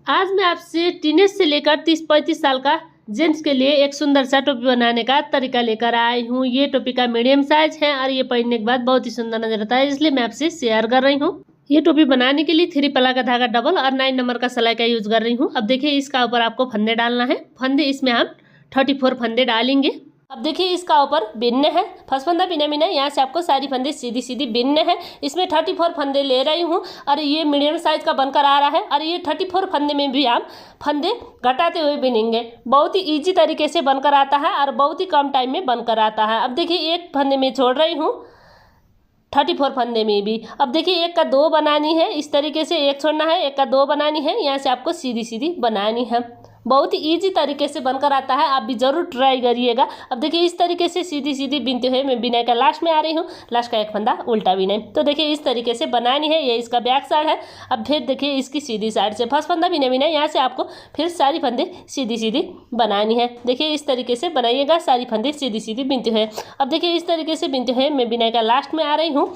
आज मैं आपसे टीनेज से लेकर 30-35 साल का जेंट्स के लिए एक सुंदर सा टोपी बनाने का तरीका लेकर आई हूँ। ये टोपी का मीडियम साइज है और ये पहनने के बाद बहुत ही सुंदर नजर आता है, इसलिए मैं आपसे शेयर कर रही हूँ। ये टोपी बनाने के लिए 3 पल्ला का धागा डबल और 9 नंबर का सिलाई का यूज कर रही हूँ। अब देखिए इसका ऊपर आपको फंदे डालना है। फंदे इसमें हम 34 फंदे डालेंगे। अब देखिए इसका ऊपर बिनने है, फर्स्ट फंदा बिना बिना यहाँ से आपको सारी फंदे सीधी सीधी बिनने हैं। इसमें 34 फंदे ले रही हूँ और ये मीडियम साइज का बनकर आ रहा है और ये 34 फंदे में भी हम फंदे घटाते हुए बिनेंगे। बहुत ही इजी तरीके से बनकर आता है और बहुत ही कम टाइम में बनकर आता है। अब देखिए एक फंदे में छोड़ रही हूँ 34 फंदे में भी। अब देखिए एक का 2 बनानी है, इस तरीके से एक छोड़ना है, एक का 2 बनानी है, यहाँ से आपको सीधी सीधी बनानी है। बहुत ही इजी तरीके से बनकर आता है, आप भी जरूर ट्राई करिएगा। अब देखिए इस तरीके से सीधी सीधी बिनते हुए मैं बिनाई का लास्ट में आ रही हूँ। लास्ट का एक फंदा उल्टा बिनाई, तो देखिए इस तरीके से बनानी है। ये इसका बैक साइड है। अब फिर देखिए इसकी सीधी साइड से फर्स्ट फंदा बिना बिना यहाँ से आपको फिर सारी फंदे सीधी सीधी बनानी है। देखिए इस तरीके से बनाइएगा, सारी फंदे सीधी सीधी बिनते हुए। अब देखिए इस तरीके से बिनते हुए मैं बिनाई का लास्ट में आ रही हूँ।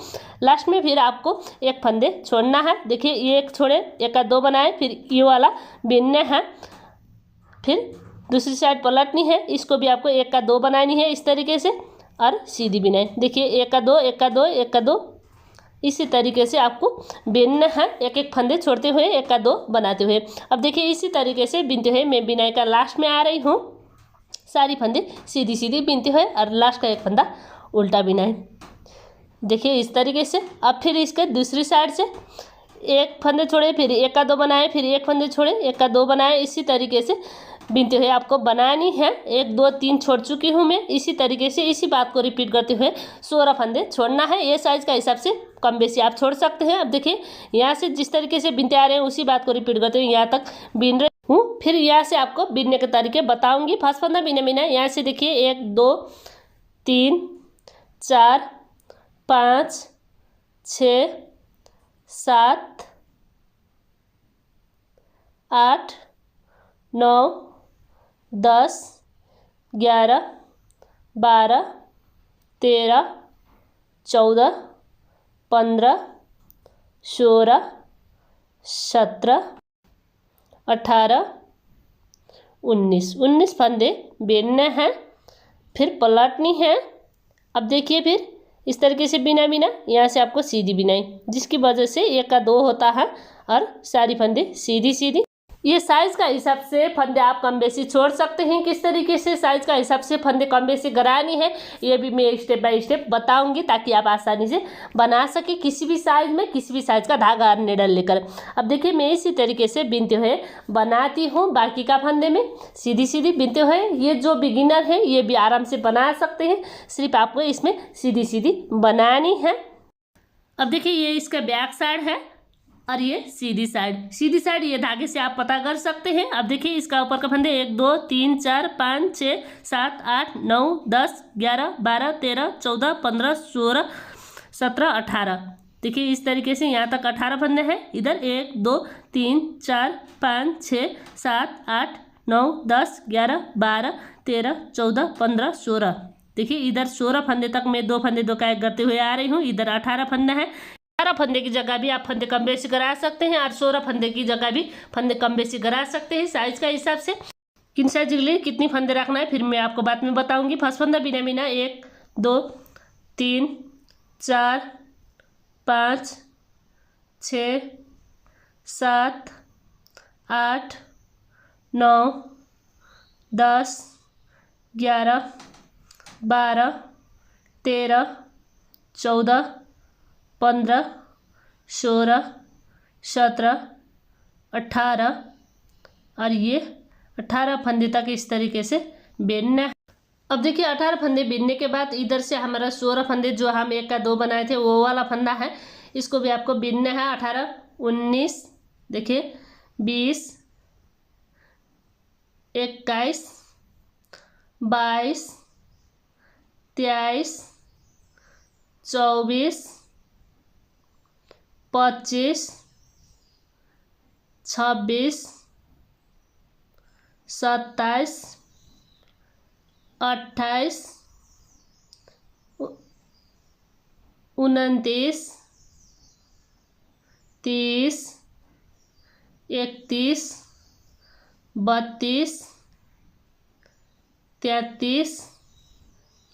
लास्ट में फिर आपको एक फंदे छोड़ना है। देखिए ये एक छोड़े, एक का 2 बनाए, फिर ये वाला बिनना है, फिर दूसरी साइड पलटनी है। इसको भी आपको एक का 2 बनानी है इस तरीके से और सीधी बिनाई। देखिए एक का 2, एक का 2, एक का 2, इसी तरीके से आपको बिनना है, एक एक फंदे छोड़ते हुए एक का 2 बनाते हुए। अब देखिए इसी तरीके से बिनते हुए मैं बिनाई का लास्ट में आ रही हूँ। सारी फंदे सीधी सीधी बिनते हुए और लास्ट का एक फंदा उल्टा बिनाई। देखिए इस तरीके से। अब फिर इसके दूसरी साइड से एक फंदे छोड़े, फिर एक का 2 बनाए, फिर एक फंदे छोड़े, एक का 2 बनाए, इसी तरीके से बिनते हुए आपको बनानी है। 1 2 3 छोड़ चुकी हूँ मैं। इसी तरीके से इसी बात को रिपीट करते हुए 16 फंदे छोड़ना है। ये साइज का हिसाब से कम बेसी आप छोड़ सकते हैं। अब देखिए यहाँ से जिस तरीके से बिनते आ रहे हैं उसी बात को रिपीट करते हुए यहाँ तक बिन रहे हूँ। फिर यहाँ से आपको बिनने के तरीके बताऊँगी। फर्स्ट फंदा बिना बिना यहाँ से देखिए 1 2 3 4 5 6 7 8 9 10 11 12 13 14 15 16 17 18 19 फंदे बिनने हैं, फिर पलटनी है। अब देखिए फिर इस तरीके से बिना बिना यहाँ से आपको सीधी बिनाई, जिसकी वजह से 1 का 2 होता है और सारी फंदे सीधी सीधी। ये साइज का हिसाब से फंदे आप कम बेसी छोड़ सकते हैं। किस तरीके से साइज का हिसाब से फंदे कम बेसी करानी है ये भी मैं स्टेप बाय स्टेप बताऊंगी, ताकि आप आसानी से बना सके किसी भी साइज में, किसी भी साइज का धागा और निडल लेकर। अब देखिए मैं इसी तरीके से बिनते हुए बनाती हूँ। बाकी का फंदे में सीधी सीधी बिनते हुए, ये जो बिगिनर है ये भी आराम से बना सकते हैं, सिर्फ आपको इसमें सीधी सीधी बनानी है। अब देखिए ये इसका बैक साइड है और ये सीधी साइड ये धागे से आप पता कर सकते हैं। अब देखिए इसका ऊपर का फंदे 1 2 3 4 5 6 7 8 9 10 11 12 13 14 15 16 17 18। देखिए इस तरीके से यहाँ तक 18 फंदे हैं। इधर 1 2 3 4 5 6 7 8 9 10 11 12 13 14 15 16। देखिए इधर 16 फंदे तक मैं 2 फंदे 2 का एक करते हुए आ रही हूँ। इधर 18 फंदे हैं। 18 फंदे की जगह भी आप फंदे कम बेसी करा सकते हैं और 16 फंदे की जगह भी फंदे कम बेसी करा सकते हैं। साइज का हिसाब से किन साइज के लिए कितनी फंदे रखना है फिर मैं आपको बाद में बताऊंगी। फर्स्ट फंदा बिना बिना 1 2 3 4 5 6 7 8 9 10 11 12 13 14 15 16 17 18 और ये 18 फंदे तक इस तरीके से बिनना है। अब देखिए 18 फंदे बिनने के बाद इधर से हमारा 16 फंदे जो हम 1 का 2 बनाए थे वो वाला फंदा है, इसको भी आपको बिनना है। 18 19 देखिए 20 21 22 23 24 25 26 27 28 29 30 31 32, 33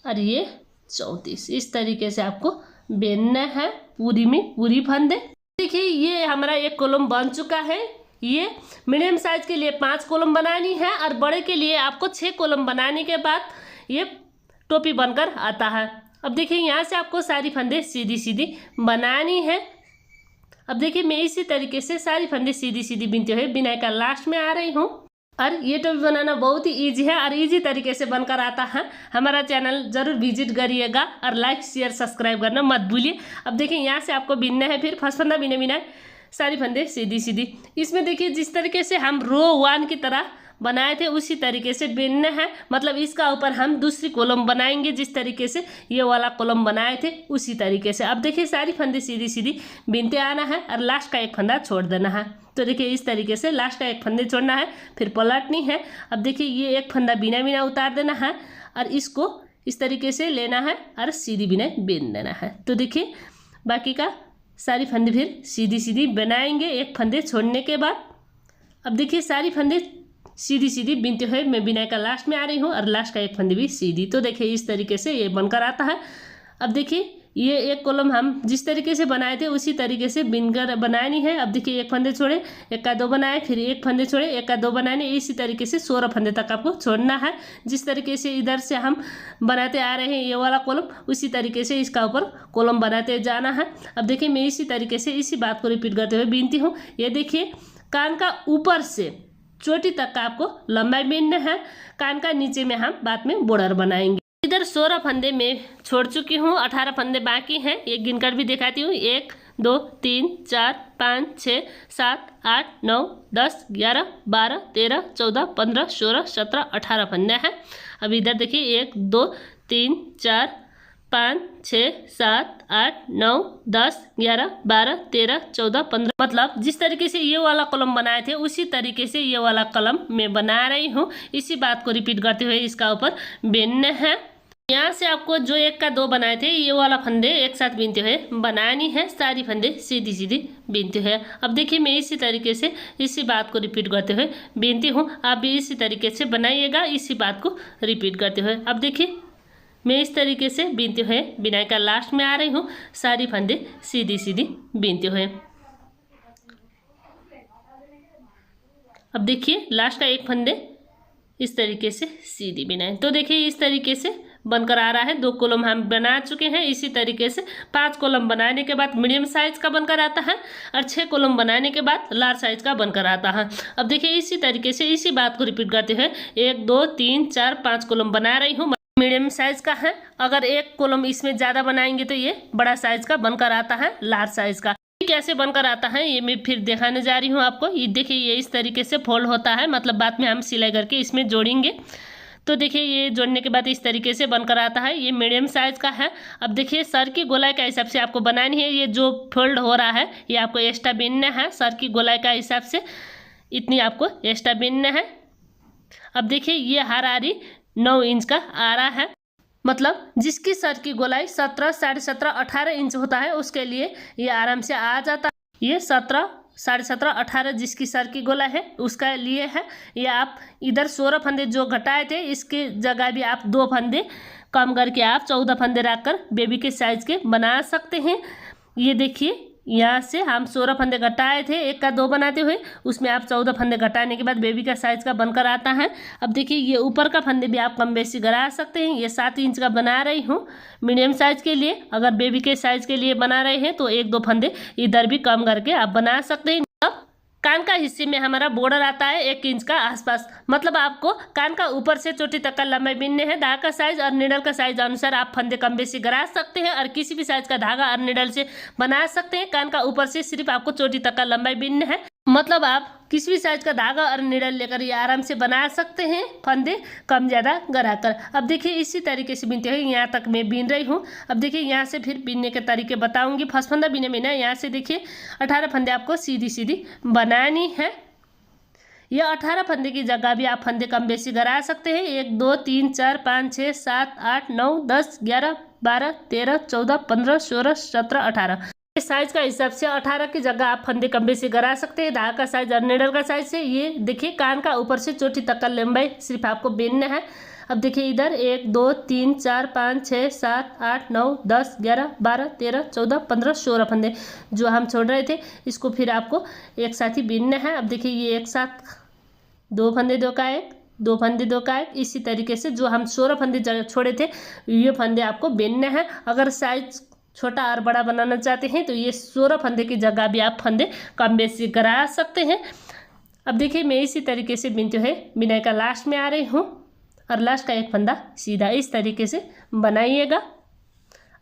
और ये 34। इस तरीके से आपको बेनना है पूरी में पूरी फंदे। देखिए ये हमारा एक कॉलम बन चुका है। ये मीडियम साइज के लिए 5 कॉलम बनानी है और बड़े के लिए आपको 6 कॉलम बनाने के बाद ये टोपी बनकर आता है। अब देखिए यहाँ से आपको सारी फंदे सीधी सीधी बनानी है। अब देखिए मैं इसी तरीके से सारी फंदे सीधी सीधी बिनते हुए बिनाई का लास्ट में आ रही हूँ। और ये टोपी बनाना बहुत ही इजी है और इजी तरीके से बनकर आता है। हमारा चैनल जरूर विजिट करिएगा और लाइक शेयर सब्सक्राइब करना मत भूलिए। अब देखिए यहाँ से आपको बिनना है, फिर फर्स्ट फंदा बिने बिना सारी फंदे सीधी सीधी। इसमें देखिए जिस तरीके से हम रो 1 की तरह बनाए थे उसी तरीके से बिनना है। मतलब इसका ऊपर हम दूसरी कॉलम बनाएंगे, जिस तरीके से ये वाला कॉलम बनाए थे उसी तरीके से। अब देखिए सारी फंदे सीधी सीधी बिनते आना है और लास्ट का एक फंदा छोड़ देना है। तो देखिए इस तरीके से लास्ट का एक फंदे छोड़ना है, फिर पलटनी है। अब देखिए ये एक फंदा बिना बिना उतार देना है और इसको इस तरीके से लेना है और सीधी बिना बिन देना है। तो देखिए बाकी का सारी फंदे फिर सीधी सीधी बनाएंगे एक फंदे छोड़ने के बाद। अब देखिए सारी फंदे सीधी सीधी बिनते हुए मैं बिनाई का लास्ट में आ रही हूँ और लास्ट का एक फंदे भी सीधी। तो देखिए इस तरीके से ये बनकर आता है। अब देखिए ये एक कॉलम हम जिस तरीके से बनाए थे उसी तरीके से बिनकर बनानी है। अब देखिए एक फंदे छोड़े, एक का 2 बनाए, फिर एक फंदे छोड़े, एक का 2 बनाने, इसी तरीके से 16 फंदे तक आपको छोड़ना है। जिस तरीके से इधर से हम बनाते आ रहे हैं ये वाला कॉलम, उसी तरीके से इसका ऊपर कॉलम बनाते जाना है। अब देखिए मैं इसी तरीके से इसी बात को रिपीट करते हुए बिनती हूँ। ये देखिए कान का ऊपर से चोटी तक का आपको लंबाई बिनना है। कान का नीचे में हम बाद में बॉर्डर बनाएंगे। इधर 16 फंदे में छोड़ चुकी हूँ, 18 फंदे बाकी हैं। एक गिनकर भी दिखाती हूँ। 1 2 3 4 5 6 7 8 9 10 11 12 13 14 15 16 17 18 फंदे हैं। अब इधर देखिए 1 2 3 4 5 6 7 8 9 10 11 12 13 14 15। मतलब जिस तरीके से ये वाला कॉलम बनाए थे उसी तरीके से ये वाला कॉलम मैं बना रही हूँ। इसी बात को रिपीट करते हुए इसका ऊपर बिनना है। यहाँ से आपको जो 1 का 2 बनाए थे ये वाला फंदे एक साथ बिनते हुए बनानी है। सारी फंदे सीधी सीधी बिनते हुए। अब देखिए मैं इसी तरीके से इसी बात को रिपीट करते हुए बिनती हूँ। आप भी इसी तरीके से बनाइएगा, इसी बात को रिपीट करते हुए। अब देखिए मैं इस तरीके से बिनते हुए बिनाई का लास्ट में आ रही हूँ। सारी फंदे सीधी सीधी बिनते हुए। अब देखिए लास्ट का एक फंदे इस तरीके से सीधी बिनाई। तो देखिए इस तरीके से बनकर आ रहा है। 2 कॉलम हम बना चुके हैं। इसी तरीके से 5 कॉलम बनाने के बाद मीडियम साइज का बनकर आता है और 6 कॉलम बनाने के बाद लार्ज साइज का बनकर आता है। अब देखिए इसी तरीके से इसी बात को रिपीट करते हुए 1 2 3 4 5 कॉलम बना रही हूँ। मीडियम साइज का है। अगर एक कॉलम इसमें ज़्यादा बनाएंगे तो ये बड़ा साइज का बनकर आता है, लार्ज साइज का। कैसे बनकर आता है ये मैं फिर दिखाने जा रही हूँ आपको। ये देखिए ये इस तरीके से फोल्ड होता है, मतलब बाद में हम सिलाई करके इसमें जोड़ेंगे। तो देखिए ये जोड़ने के बाद इस तरीके से बनकर आता है। ये मीडियम साइज का है। अब देखिए सर की गोलाई का हिसाब से आपको बनानी है। ये जो फोल्ड हो रहा है ये आपको एक्स्ट्रा बिनना है। सर की गोलाई का हिसाब से इतनी आपको एक्स्ट्रा बिनना है। अब देखिए ये हर आरी 9 इंच का आ रहा है। मतलब जिसकी सर की गोलाई 17 साढ़े 17 18 इंच होता है उसके लिए ये आराम से आ जाता है। ये 17 साढ़े 17 18 जिसकी सर की गोला है उसका लिए है। ये आप इधर 16 फंदे जो घटाए थे इसके जगह भी आप 2 फंदे कम करके आप 14 फंदे रखकर बेबी के साइज के बना सकते हैं। ये देखिए यहाँ से हम 16 फंदे घटाए थे, 1 का 2 बनाते हुए, उसमें आप 14 फंदे घटाने के बाद बेबी का साइज का बनकर आता है। अब देखिए ये ऊपर का फंदे भी आप कम बेसी घटा सकते हैं। ये 7 इंच का बना रही हूँ मीडियम साइज के लिए। अगर बेबी के साइज के लिए बना रहे हैं तो 1-2 फंदे इधर भी कम करके आप बना सकते हैं। अब कान का हिस्से में हमारा बॉर्डर आता है 1 इंच का आसपास। मतलब आपको कान का ऊपर से चोटी तक का लंबाई बिनने है। धागा का साइज और निडल का साइज अनुसार आप फंदे कम बेसी घटा सकते हैं और किसी भी साइज का धागा और निडल से बना सकते हैं। कान का ऊपर से सिर्फ आपको चोटी तक का लंबाई बिनना है। मतलब आप किसी भी साइज का धागा और निडल लेकर ये आराम से बना सकते हैं फंदे कम ज़्यादा गरा कर। अब देखिए इसी तरीके से बिनते हुए यहाँ तक मैं बिन रही हूँ। अब देखिए यहाँ से फिर बिनने के तरीके बताऊंगी। फर्स्ट फंदा बिने में ना यहाँ से देखिए 18 फंदे आपको सीधी सीधी बनानी है। यह 18 फंदे की जगह भी आप फंदे कम बेसी घटा सकते हैं। 1 2 3 4 5 6 7 8 9 10 11 12 13 14 15 16 17 18 साइज का हिसाब से 18 की जगह आप फंदे कम बेसी करा सकते हैं। धागा का साइज और नीडल का साइज से ये देखिए कान का ऊपर से चोटी तक का लंबाई सिर्फ आपको बीनना है। अब देखिए इधर 1 2 3 4 5 6 7 8 9 10 11 12 13 14 15 16 फंदे जो हम छोड़ रहे थे, इसको फिर आपको एक साथ ही बीनना है। अब देखिए ये एक साथ 2 फंदे 2 का 1 2 फंदे 2 का 1, इसी तरीके से जो हम 16 फंदे छोड़े थे ये फंदे आपको बीनना है। अगर साइज छोटा और बड़ा बनाना चाहते हैं तो ये 16 फंदे की जगह भी आप फंदे कम बेसी करा सकते हैं। अब देखिए मैं इसी तरीके से बिनते हुए बिनाई का लास्ट में आ रही हूँ और लास्ट का एक फंदा सीधा इस तरीके से बनाइएगा।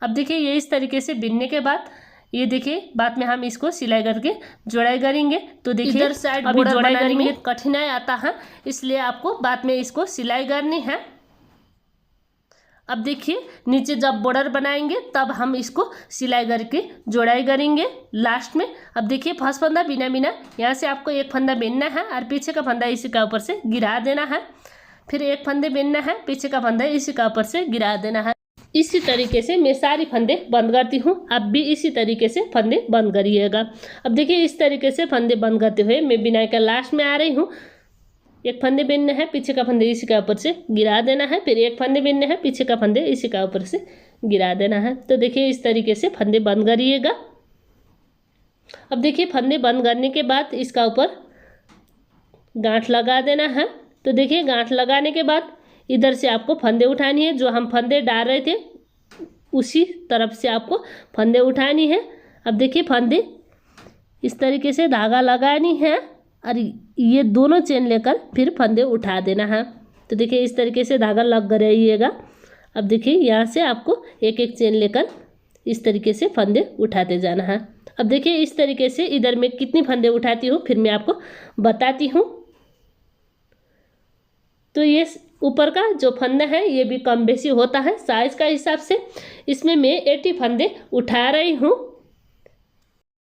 अब देखिए ये इस तरीके से बिनने के बाद ये देखिए बाद में हम इसको सिलाई करके जोड़ाई करेंगे। तो देखिए इधर साइड अभी जोड़ाई करेंगे कठिनाई आता है, इसलिए आपको बाद में इसको सिलाई करनी है। अब देखिए नीचे जब बॉर्डर बनाएंगे तब हम इसको सिलाई करके जोड़ाई करेंगे लास्ट में। अब देखिए फर्स्ट फंदा बिना बिना यहाँ से आपको एक फंदा बिनना है और पीछे का फंदा इसी का ऊपर से गिरा देना है। फिर एक फंदे बिनना है, पीछे का फंदा इसी का ऊपर से गिरा देना है। इसी तरीके से मैं सारी फंदे बंद करती हूँ, आप भी इसी तरीके से फंदे बंद करिएगा। अब देखिए इस तरीके से फंदे बंद करते हुए मैं बिनाई का लास्ट में आ रही हूँ। एक फंदे बिनना है, पीछे का फंदे इसी का ऊपर से गिरा देना है। फिर एक फंदे बिनना है, पीछे का फंदे इसी का ऊपर से गिरा देना है। तो देखिए इस तरीके से फंदे बंद करिएगा। अब देखिए फंदे बंद करने के बाद इसका ऊपर गांठ लगा देना है। तो देखिए गांठ लगाने के बाद इधर से आपको फंदे उठानी है, जो हम फंदे डाल रहे थे उसी तरफ से आपको फंदे उठानी है। अब देखिए फंदे इस तरीके से धागा लगानी है और ये दोनों चेन लेकर फिर फंदे उठा देना है। तो देखिए इस तरीके से धागा लग रहिएगा। अब देखिए यहाँ से आपको एक एक चेन लेकर इस तरीके से फंदे उठाते जाना है। अब देखिए इस तरीके से इधर मैं कितनी फंदे उठाती हूँ फिर मैं आपको बताती हूँ। तो ये ऊपर का जो फंदा है ये भी कम बेसी होता है साइज का हिसाब से। इसमें मैं 80 फंदे उठा रही हूँ।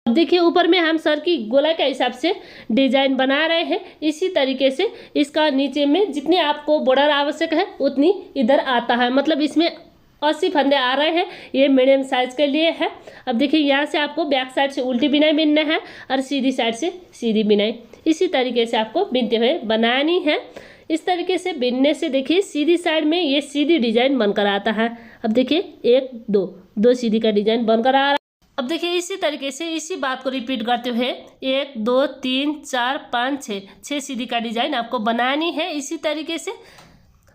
अब देखिए ऊपर में हम सर की गोलाई के हिसाब से डिजाइन बना रहे हैं। इसी तरीके से इसका नीचे में जितने आपको बॉर्डर आवश्यक है उतनी इधर आता है, मतलब इसमें 80 फंदे आ रहे हैं। ये मीडियम साइज के लिए है। अब देखिए यहाँ से आपको बैक साइड से उल्टी बिनाई बिनना है और सीधी साइड से सीधी बिनाई इसी तरीके से आपको बिनते हुए बनानी है। इस तरीके से बिनने से देखिए सीधी साइड में ये सीधी डिजाइन बनकर आता है। अब देखिए 1 2 सीधी का डिजाइन बनकर आ रहा है। अब देखिए इसी तरीके से इसी बात को रिपीट करते हुए 1 2 3 4 5 6 सीधी का डिजाइन आपको बनानी है इसी तरीके से।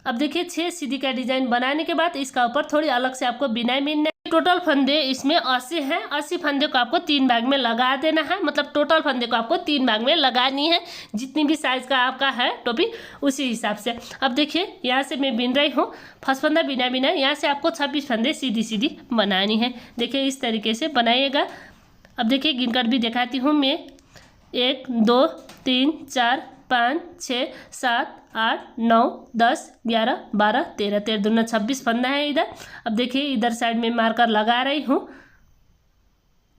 अब देखिए 6 सीधी का डिजाइन बनाने के बाद इसका ऊपर थोड़ी अलग से आपको बिनाई बिनना है। टोटल फंदे इसमें 80 हैं। 80 फंदे को आपको 3 भाग में लगा देना है, मतलब टोटल फंदे को आपको 3 भाग में लगानी है, जितनी भी साइज का आपका है टोपी उसी हिसाब से। अब देखिए यहाँ से मैं बिन रही हूँ फर्स्ट फंदा बिना बिना, यहाँ से आपको 26 फंदे सीधी सीधी बनानी है। देखिए इस तरीके से बनाइएगा। अब देखिए गिनकर भी दिखाती हूँ मैं 1 2 3 4 5 6 7 8 9 10 11 12 13 13 दूना 26 फंदा है इधर। अब देखिए इधर साइड में मार्कर लगा रही हूँ।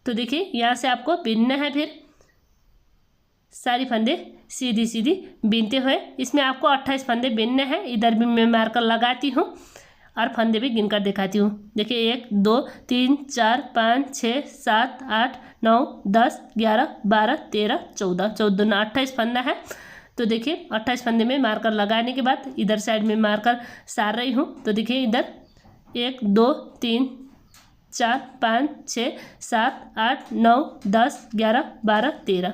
तो देखिए यहाँ से आपको बिनना है, फिर सारी फंदे सीधी सीधी बिनते हुए इसमें आपको 28 फंदे बिनने हैं। इधर भी मैं मार्कर लगाती हूँ और फंदे भी गिनकर दिखाती हूँ। देखिए 1 2 3 4 5 6 7 8 9 10 11 12 13 14 14 दूना 28 फंदा है। तो देखिए 28 फंदे में मार्कर लगाने के बाद इधर साइड में मार्कर सार रही हूँ। तो देखिए इधर 1 2 3 4 5 6 7 8 9 10 11 12 13,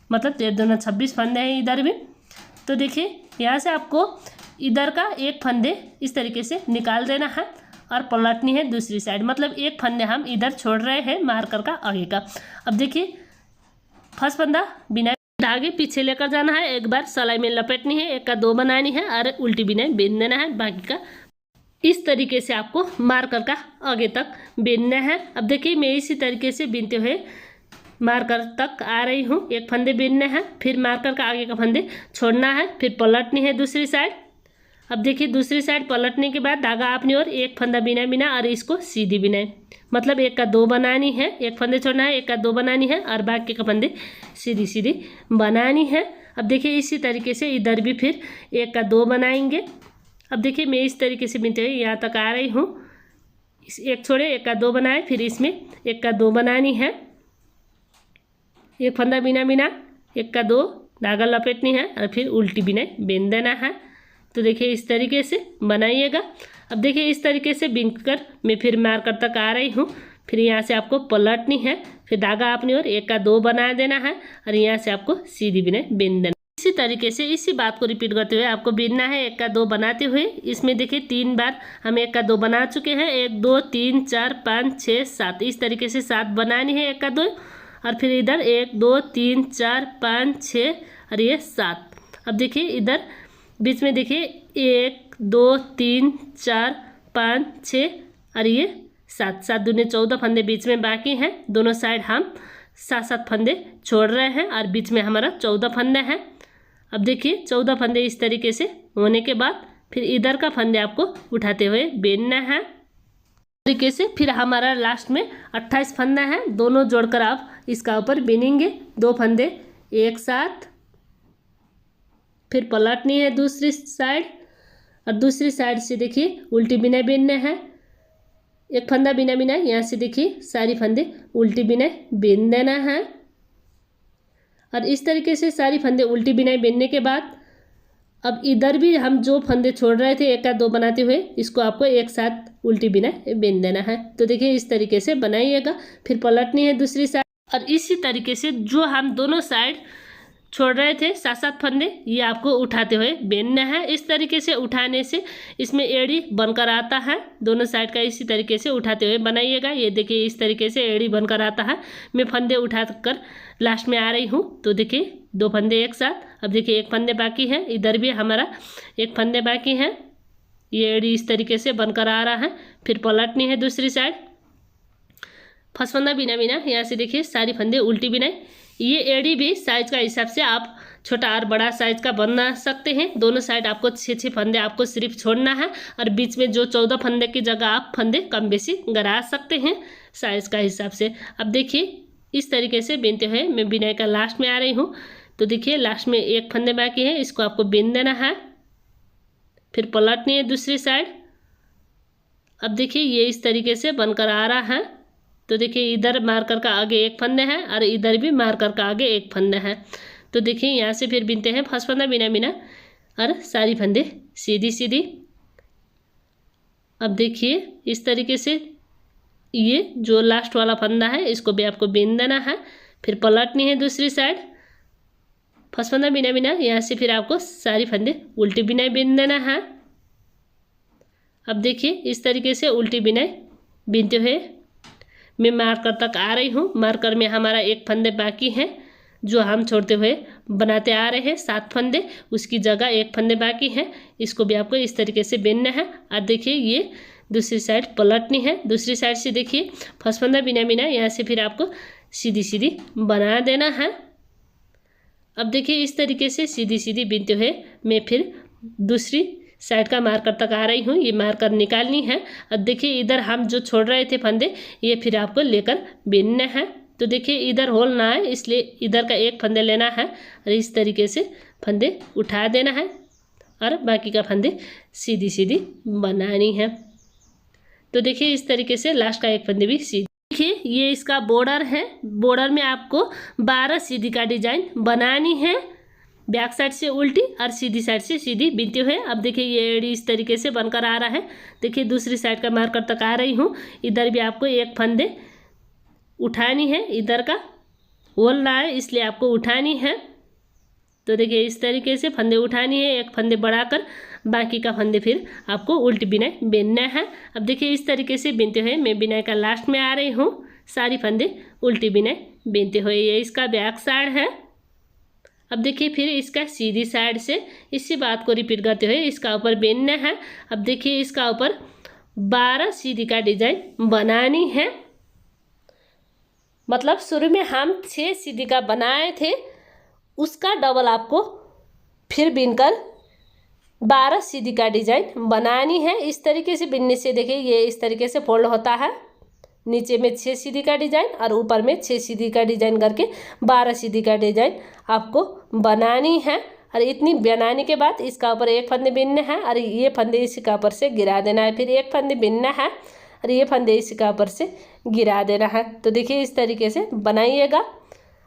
मतलब 13 दूना 26 फंदे हैं इधर भी। तो देखिए यहाँ से आपको इधर का एक फंदे इस तरीके से निकाल देना है और पलटनी है दूसरी साइड, मतलब एक फंदे हम इधर छोड़ रहे हैं मार्कर का आगे का। अब देखिए फर्स्ट फंदा बिना धागे पीछे लेकर जाना है, एक बार सिलाई में लपेटनी है, 1 का 2 बनानी है और उल्टी बिनाई बिन देना है बाकी का। इस तरीके से आपको मार्कर का आगे तक बिनना है। अब देखिए मैं इसी तरीके से बिनते हुए मार्कर तक आ रही हूँ। एक फंदे बिनना है, फिर मार्कर का आगे का फंदे छोड़ना है, फिर पलटनी है दूसरी साइड। अब देखिए दूसरी साइड पलटने के बाद धागा अपनी ओर, एक फंदा बिना बिना और इसको सीधी बिनाई, मतलब 1 का 2 बनानी है, एक फंदे छोड़ना है, 1 का 2 बनानी है और बाकी का फंदे सीधी सीधी बनानी है। अब देखिए इसी तरीके से इधर भी फिर 1 का 2 बनाएंगे। अब देखिए मैं इस तरीके से बिनते हुए यहाँ तक आ रही हूँ। एक छोड़े 1 का 2 बनाए, फिर इसमें 1 का 2 बनानी है एक फंदा बिना बिना 1 का 2 धागा लपेटनी है और फिर उल्टी बिनाई बिन देना है। तो देखिए इस तरीके से बनाइएगा। अब देखिए इस तरीके से बिनकर मैं फिर मार्कर तक आ रही हूँ। फिर यहाँ से आपको पलटनी है, फिर धागा अपनी ओर 1 का 2 बना देना है और यहाँ से आपको सीधी बिनाई बिन देना। इसी तरीके से इसी बात को रिपीट करते हुए आपको बिनना है 1 का 2 बनाते हुए। इसमें देखिए 3 बार हम 1 का 2 बना चुके हैं। 1 2 3 4 5 6 7, इस तरीके से 7 बनानी है 1 का 2। और फिर इधर 1 2 3 4 5 6 और ये 7। अब देखिए इधर बीच में देखिए 1 2 3 4 5 6 और ये 7, 7 दूनी 14 फंदे बीच में बाकी हैं। दोनों साइड हम 7-7 फंदे छोड़ रहे हैं और बीच में हमारा 14 फंदे हैं। अब देखिए 14 फंदे इस तरीके से होने के बाद फिर इधर का फंदे आपको उठाते हुए बिनना है तरीके से। फिर हमारा लास्ट में 28 फंदा है, दोनों जोड़कर आप इसका ऊपर बिनेंगे। 2 फंदे एक साथ, फिर पलटनी है दूसरी साइड और दूसरी साइड से देखिए उल्टी बिना बिनना है। 1 फंदा बिना बिना यहाँ से देखिए सारी फंदे उल्टी बिना बिन देना है। और इस तरीके से सारी फंदे उल्टी बिनाई बिनने के बाद अब इधर भी हम जो फंदे छोड़ रहे थे 1 का 2 बनाते हुए, इसको आपको एक साथ उल्टी बिनाई बिन देना है। तो देखिए इस तरीके से बनाइएगा। फिर पलटनी है दूसरी साइड और इसी तरीके से जो हम दोनों साइड छोड़ रहे थे 7-7 फंदे, ये आपको उठाते हुए बिनना है। इस तरीके से उठाने से इसमें एड़ी बनकर आता है। दोनों साइड का इसी तरीके से उठाते हुए बनाइएगा। ये देखिए इस तरीके से एड़ी बनकर आता है। मैं फंदे उठाकर लास्ट में आ रही हूँ। तो देखिए 2 फंदे एक साथ। अब देखिए 1 फंदे बाकी है, इधर भी हमारा 1 फंदे बाकी है। ये एड़ी इस तरीके से बनकर आ रहा है। फिर पलटनी है दूसरी साइड, फंस फंदा बिना बिना यहाँ से देखिए सारी फंदे उल्टी बिनाई। ये एड़ी भी साइज का हिसाब से आप छोटा और बड़ा साइज का बना सकते हैं। दोनों साइड आपको 6-6 फंदे आपको सिर्फ छोड़ना है और बीच में जो 14 फंदे की जगह आप फंदे कम बेसी गड़ा सकते हैं साइज का हिसाब से। अब देखिए इस तरीके से बिनते हुए मैं बिनाई का लास्ट में आ रही हूँ। तो देखिए लास्ट में 1 फंदे बाकी है, इसको आपको बिन देना है। फिर पलटनी है दूसरी साइड। अब देखिए ये इस तरीके से बनकर आ रहा है। तो देखिए इधर मार्कर का आगे 1 फंदे है और इधर भी मार्कर का आगे 1 फंदा है। तो देखिए यहाँ से फिर बिनते हैं फर्स्ट फंदा बिना बिना और सारी फंदे सीधी सीधी। अब देखिए इस तरीके से ये जो लास्ट वाला फंदा है इसको भी आपको बिन देना है। फिर पलटनी है दूसरी साइड, फर्स्ट फंदा बिना बिना यहाँ से फिर आपको सारी फंदे उल्टी बिनाई बिन देना है। अब देखिए इस तरीके से उल्टी बिनाई बिनते हुए मैं मार्कर तक आ रही हूँ। मार्कर में हमारा 1 फंदे बाकी है जो हम छोड़ते हुए बनाते आ रहे हैं 7 फंदे, उसकी जगह 1 फंदे बाकी है। इसको भी आपको इस तरीके से बिनना है। और देखिए ये दूसरी साइड पलटनी है। दूसरी साइड से देखिए फर्स्ट फंदा बिना बिना यहाँ से फिर आपको सीधी सीधी बना देना है। अब देखिए इस तरीके से सीधी सीधी बिनते हुए मैं फिर दूसरी साइड का मार्कर तक आ रही हूँ। ये मार्कर निकालनी है। अब देखिए इधर हम जो छोड़ रहे थे फंदे ये फिर आपको लेकर बिनना है। तो देखिए इधर होल ना है इसलिए इधर का 1 फंदे लेना है और इस तरीके से फंदे उठा देना है और बाकी का फंदे सीधी सीधी बनानी है। तो देखिए इस तरीके से लास्ट का 1 फंदे भी सीधी। देखिए ये इसका बॉर्डर है। बॉर्डर में आपको 12 सीधी का डिजाइन बनानी है, बैक साइड से उल्टी और सीधी साइड से सीधी बिनते हुए। अब देखिए ये एड़ी इस तरीके से बनकर आ रहा है। देखिए दूसरी साइड का मार्कर तक आ रही हूँ। इधर भी आपको 1 फंदे उठानी है, इधर का होल ना है इसलिए आपको उठानी है। तो देखिए इस तरीके से फंदे उठानी है, 1 फंदे बढ़ाकर बाकी का फंदे फिर आपको उल्टी बिनाई बिनना है। अब देखिए इस तरीके से बिनते हुए मैं बिनाई का लास्ट में आ रही हूँ। सारी फंदे उल्टी बिनाई बिनते हुए। ये इसका बैक साइड है। अब देखिए फिर इसका सीधी साइड से इसी बात को रिपीट करते हुए इसका ऊपर बिनना है। अब देखिए इसका ऊपर 12 सीधी का डिजाइन बनानी है। मतलब शुरू में हम 6 सीधी का बनाए थे, उसका डबल आपको फिर बिनकर 12 सीधी का डिजाइन बनानी है। इस तरीके से बिनने से देखिए ये इस तरीके से फोल्ड होता है। नीचे में 6 सीधी का डिजाइन और ऊपर में 6 सीधी का डिजाइन करके 12 सीधी का डिजाइन आपको बनानी है। और इतनी बनाने के बाद इसका ऊपर 1 फंदे बिनना है और ये फंदे इसका ऊपर से गिरा देना है। फिर 1 फंदे बिनना है और ये फंदे इसका ऊपर से गिरा देना है। तो देखिए इस तरीके से बनाइएगा।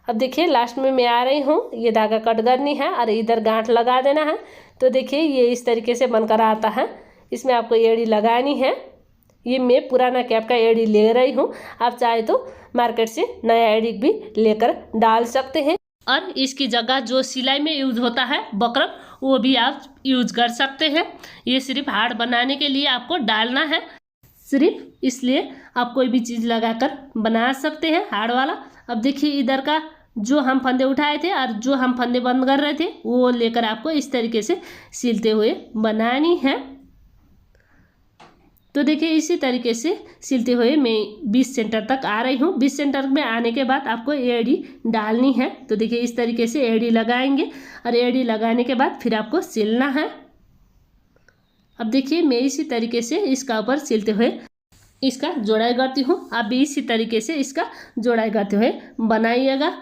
अब देखिए लास्ट में मैं आ रही हूँ, ये धागा कट करनी है और इधर गांठ लगा देना है। तो देखिए ये इस तरीके से बनकर आता है। इसमें आपको एड़ी लगानी है। ये मैं पुराना कैप का एड़ी ले रही हूँ, आप चाहे तो मार्केट से नया एड़ी भी लेकर डाल सकते हैं। और इसकी जगह जो सिलाई में यूज होता है बकरम, वो भी आप यूज कर सकते हैं। ये सिर्फ हार्ड बनाने के लिए आपको डालना है, सिर्फ इसलिए आप कोई भी चीज़ लगाकर बना सकते हैं हार्ड वाला। अब देखिए इधर का जो हम फंदे उठाए थे और जो हम फंदे बंद कर रहे थे वो लेकर आपको इस तरीके से सिलते हुए बनानी है। तो देखिए इसी तरीके से सिलते हुए मैं 20 सेंटर तक आ रही हूँ। 20 सेंटर में आने के बाद आपको एड़ी डालनी है। तो देखिए इस तरीके से एड़ी लगाएंगे और एड़ी लगाने के बाद फिर आपको सिलना है। अब देखिए मैं इसी तरीके से इसका ऊपर सिलते हुए इसका जोड़ाई करती हूँ। आप भी इसी तरीके से इसका जोड़ाई करते हुए बनाइएगा।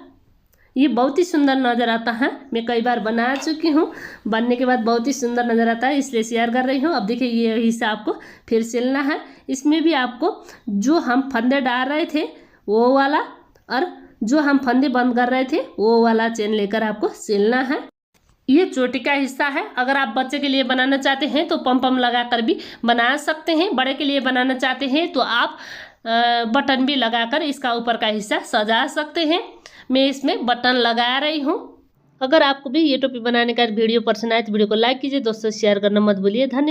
ये बहुत ही सुंदर नज़र आता है। मैं कई बार बना चुकी हूँ, बनने के बाद बहुत ही सुंदर नज़र आता है, इसलिए शेयर कर रही हूँ। अब देखिए ये हिस्सा आपको फिर सिलना है। इसमें भी आपको जो हम फंदे डाल रहे थे वो वाला और जो हम फंदे बंद कर रहे थे वो वाला चेन लेकर आपको सिलना है। ये चोटी का हिस्सा है। अगर आप बच्चे के लिए बनाना चाहते हैं तो पम पम लगाकर भी बना सकते हैं। बड़े के लिए बनाना चाहते हैं तो आप बटन भी लगाकर इसका ऊपर का हिस्सा सजा सकते हैं। मैं इसमें बटन लगा रही हूँ। अगर आपको भी ये टोपी बनाने का वीडियो पसंद आए तो वीडियो को लाइक कीजिए, दोस्तों शेयर करना मत भूलिए। धन्यवाद।